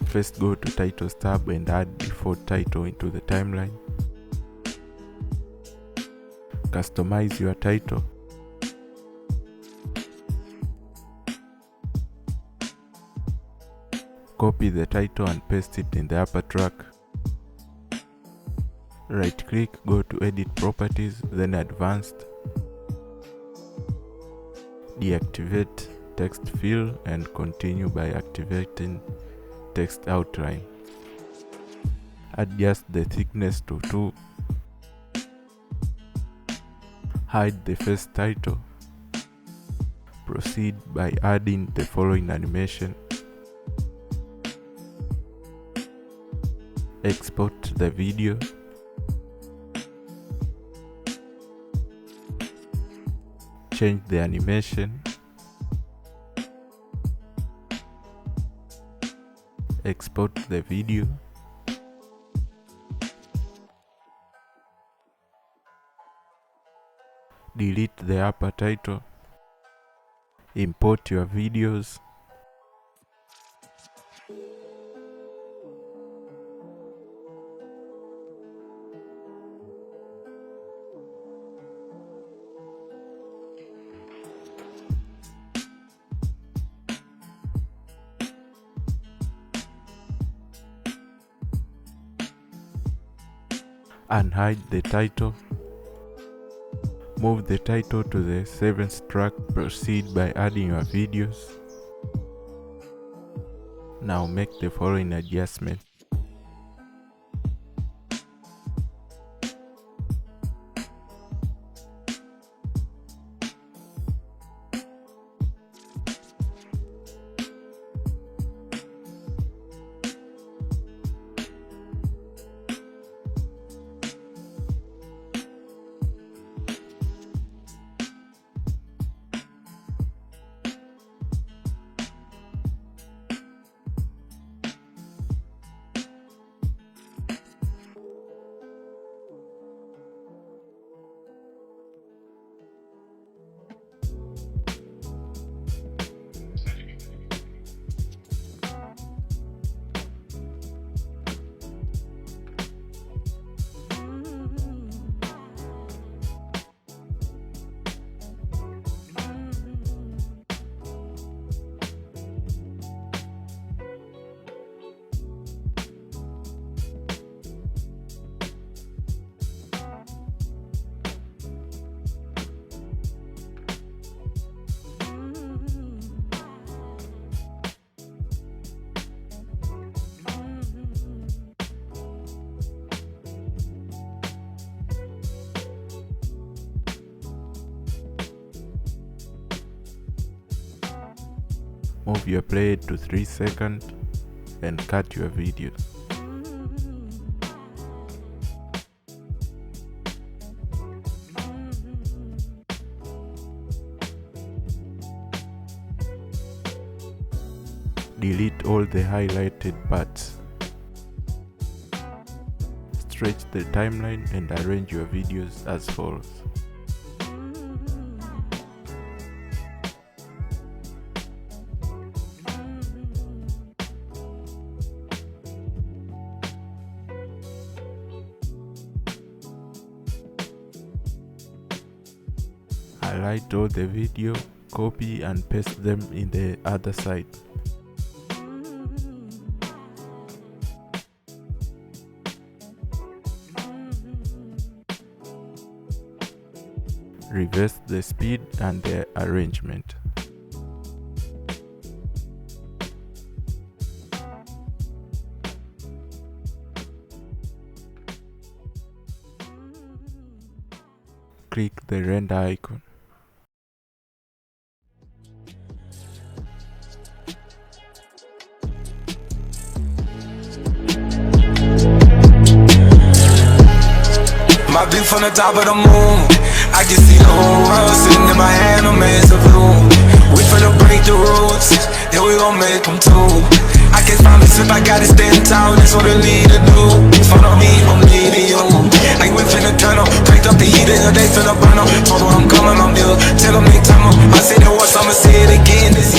First go to Titles tab and add default title into the timeline. Customize your title. Copy the title and paste it in the upper track. Right click, go to Edit Properties, then Advanced. Deactivate Text Fill and continue by activating Text Outline. Adjust the thickness to 2. Hide the first title. Proceed by adding the following animation. Export the video. Change the animation. Export the video. Delete the upper title. Import your videos. Unhide the title. Move the title to the 7th track. Proceed by adding your videos. Now make the following adjustment. Move your play to 3 seconds and cut your video. Delete all the highlighted parts. Stretch the timeline and arrange your videos as follows. Highlight all the video, copy and paste them in the other side. Reverse the speed and the arrangement. Click the render icon. My view from the top of the moon, I can see the whole world sitting in my hand, I'm made of blue. We finna break the rules, then we gon' make them too. I can't find me slip, I gotta stand tall, that's what a leader do. Follow me, I'm leading you. Like we finna turn up, cranked up the heat and they finna burn up. Told them I'm coming, I'm there, tell them they time up. I said it once, I'ma say it again, this